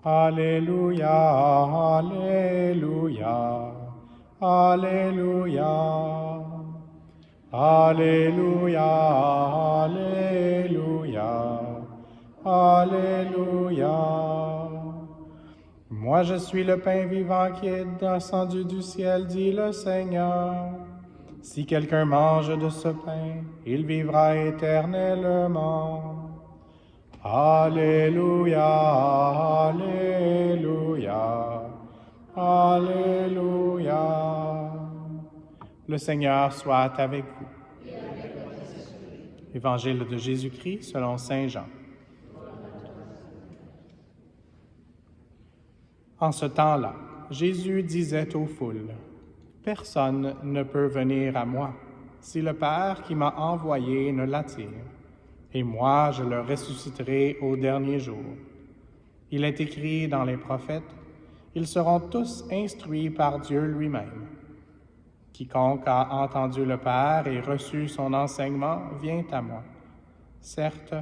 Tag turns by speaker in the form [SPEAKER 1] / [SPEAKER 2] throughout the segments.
[SPEAKER 1] Alléluia, Alléluia, Alléluia, Alléluia, Alléluia, Alléluia. Moi je suis le pain vivant qui est descendu du ciel, dit le Seigneur. Si quelqu'un mange de ce pain, il vivra éternellement. Alléluia, Alléluia, Alléluia. Le Seigneur soit avec vous. Évangile de Jésus-Christ selon saint Jean. En ce temps-là, Jésus disait aux foules, « Personne ne peut venir à moi si le Père qui m'a envoyé ne l'attire. Et moi, je le ressusciterai au dernier jour. Il est écrit dans les prophètes, ils seront tous instruits par Dieu lui-même. Quiconque a entendu le Père et reçu son enseignement vient à moi. Certes,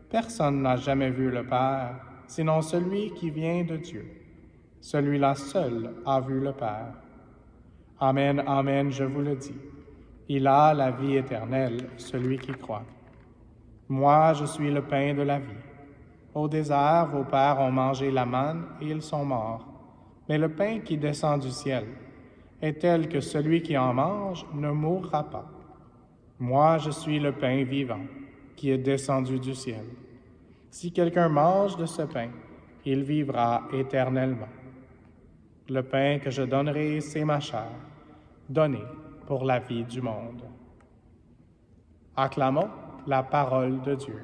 [SPEAKER 1] personne n'a jamais vu le Père, sinon celui qui vient de Dieu. Celui-là seul a vu le Père. Amen, amen, je vous le dis. Il a la vie éternelle, celui qui croit. Moi, je suis le pain de la vie. Au désert, vos pères ont mangé la manne et ils sont morts. Mais le pain qui descend du ciel est tel que celui qui en mange ne mourra pas. Moi, je suis le pain vivant qui est descendu du ciel. Si quelqu'un mange de ce pain, il vivra éternellement. Le pain que je donnerai, c'est ma chair, donnée pour la vie du monde. » Acclamons la parole de Dieu.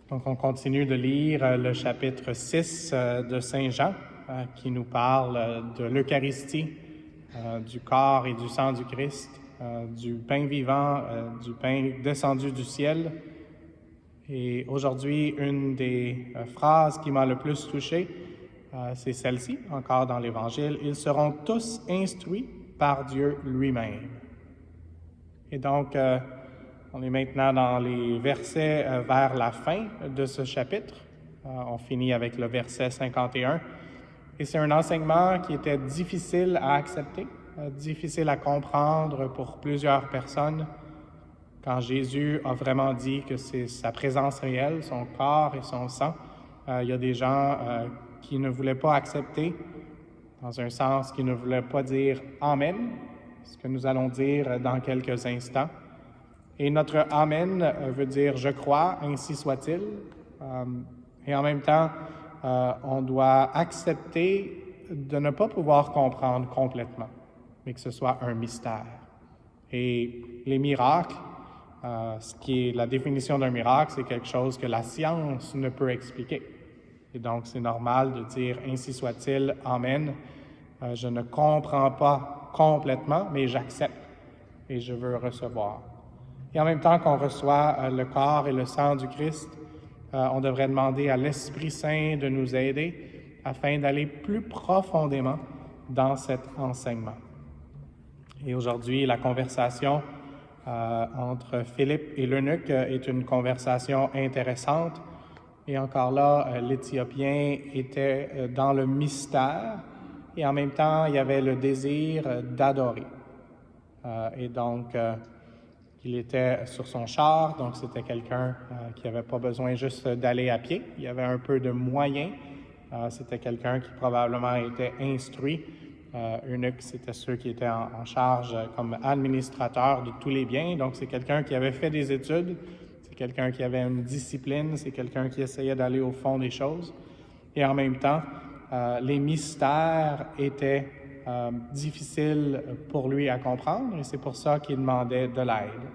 [SPEAKER 1] Donc, on continue de lire le chapitre 6 de Saint Jean, qui nous parle de l'Eucharistie, du corps et du sang du Christ, du pain vivant, du pain descendu du ciel. Et aujourd'hui, une des phrases qui m'a le plus touché, c'est celle-ci, encore dans l'Évangile. « Ils seront tous instruits par Dieu lui-même. » Et donc, on est maintenant dans les versets vers la fin de ce chapitre. On finit avec le verset 51. Et c'est un enseignement qui était difficile à accepter, difficile à comprendre pour plusieurs personnes. Quand Jésus a vraiment dit que c'est sa présence réelle, son corps et son sang, il y a des gens qui ne voulaient pas accepter, dans un sens qui ne voulaient pas dire « Amen », ce que nous allons dire dans quelques instants. Et notre « Amen » veut dire « Je crois, ainsi soit-il ». Et en même temps, on doit accepter de ne pas pouvoir comprendre complètement, mais que ce soit un mystère. Et les miracles, ce qui est la définition d'un miracle, c'est quelque chose que la science ne peut expliquer. Et donc, c'est normal de dire « Ainsi soit-il, Amen ». Je ne comprends pas complètement, mais j'accepte et je veux recevoir. Et en même temps qu'on reçoit le corps et le sang du Christ, on devrait demander à l'Esprit Saint de nous aider afin d'aller plus profondément dans cet enseignement. Et aujourd'hui, la conversation entre Philippe et l'eunuque est une conversation intéressante. Et encore là, l'Éthiopien était dans le mystère et en même temps, il y avait le désir d'adorer. Et donc, il était sur son char, donc c'était quelqu'un qui n'avait pas besoin juste d'aller à pied. Il y avait un peu de moyens. C'était quelqu'un qui probablement était instruit. Eunuque, c'était ceux qui étaient en charge comme administrateur de tous les biens. Donc, c'est quelqu'un qui avait fait des études. C'est quelqu'un qui avait une discipline. C'est quelqu'un qui essayait d'aller au fond des choses. Et en même temps, les mystères étaient difficiles pour lui à comprendre et c'est pour ça qu'il demandait de l'aide.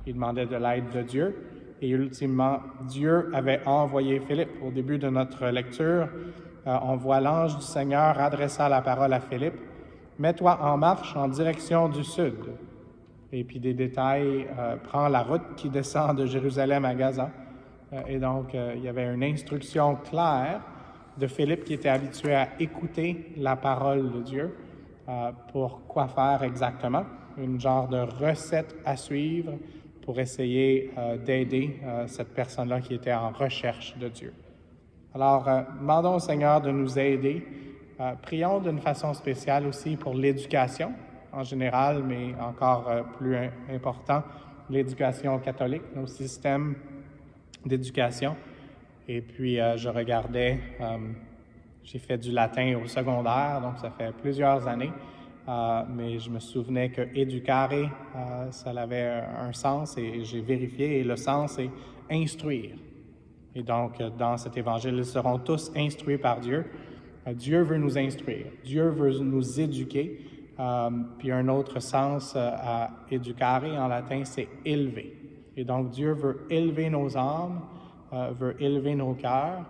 [SPEAKER 1] Il demandait de l'aide de Dieu et ultimement, Dieu avait envoyé Philippe. Au début de notre lecture, on voit l'ange du Seigneur adressant la parole à Philippe. « Mets-toi en marche en direction du sud. » Et puis des détails, prends la route qui descend de Jérusalem à Gaza. Et donc, il y avait une instruction claire de Philippe qui était habitué à écouter la parole de Dieu pour quoi faire exactement. une genre de recette à suivre pour essayer d'aider cette personne-là qui était en recherche de Dieu. Alors, demandons au Seigneur de nous aider. Prions d'une façon spéciale aussi pour l'éducation en général, mais encore plus important, l'éducation catholique, nos systèmes d'éducation. Et puis, je regardais, j'ai fait du latin au secondaire, donc ça fait plusieurs années, mais je me souvenais que educare, ça avait un sens et j'ai vérifié, et le sens est instruire. Et donc, dans cet évangile, ils seront tous instruits par Dieu. Dieu veut nous instruire, Dieu veut nous éduquer. Puis un autre sens à educare en latin, c'est élever. Et donc, Dieu veut élever nos âmes, veut élever nos cœurs.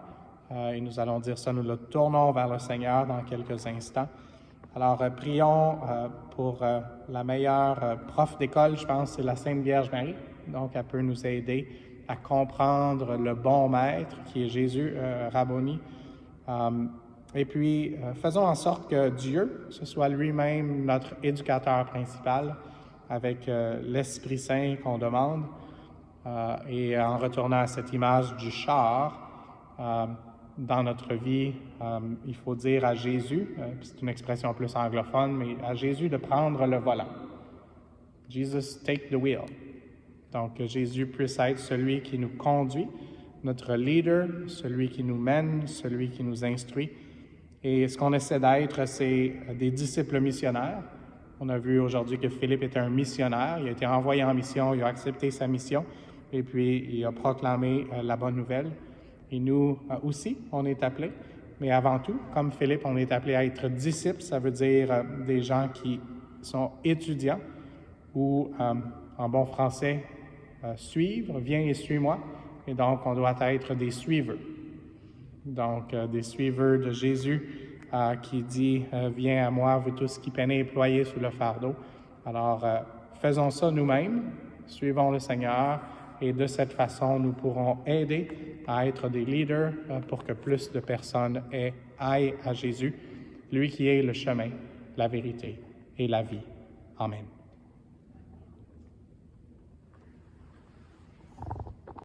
[SPEAKER 1] Et nous allons dire ça, nous le tournons vers le Seigneur dans quelques instants. Alors, prions pour la meilleure prof d'école, je pense, c'est la Sainte Vierge Marie. Donc, elle peut nous aider à comprendre le bon maître qui est Jésus, Rabboni. Et puis, faisons en sorte que Dieu, ce soit lui-même notre éducateur principal avec l'Esprit Saint qu'on demande. Et en retournant à cette image du char, dans notre vie, il faut dire à Jésus, c'est une expression plus anglophone, mais à Jésus de prendre le volant. Jesus, take the wheel. Donc, que Jésus puisse être celui qui nous conduit, notre leader, celui qui nous mène, celui qui nous instruit. Et ce qu'on essaie d'être, c'est des disciples missionnaires. On a vu aujourd'hui que Philippe était un missionnaire. Il a été envoyé en mission, il a accepté sa mission, et puis il a proclamé la bonne nouvelle. Et nous aussi, on est appelés. Mais avant tout, comme Philippe, on est appelés à être disciples. Ça veut dire des gens qui sont étudiants ou, en bon français, suivre, viens et suis-moi. Et donc, on doit être des suiveurs. Donc, des suiveurs de Jésus qui dit « Viens à moi, vous tous qui peinez et ployez sous le fardeau ». Alors, faisons ça nous-mêmes, suivons le Seigneur et de cette façon, nous pourrons aider à être des leaders pour que plus de personnes aillent à Jésus, lui qui est le chemin, la vérité et la vie. Amen.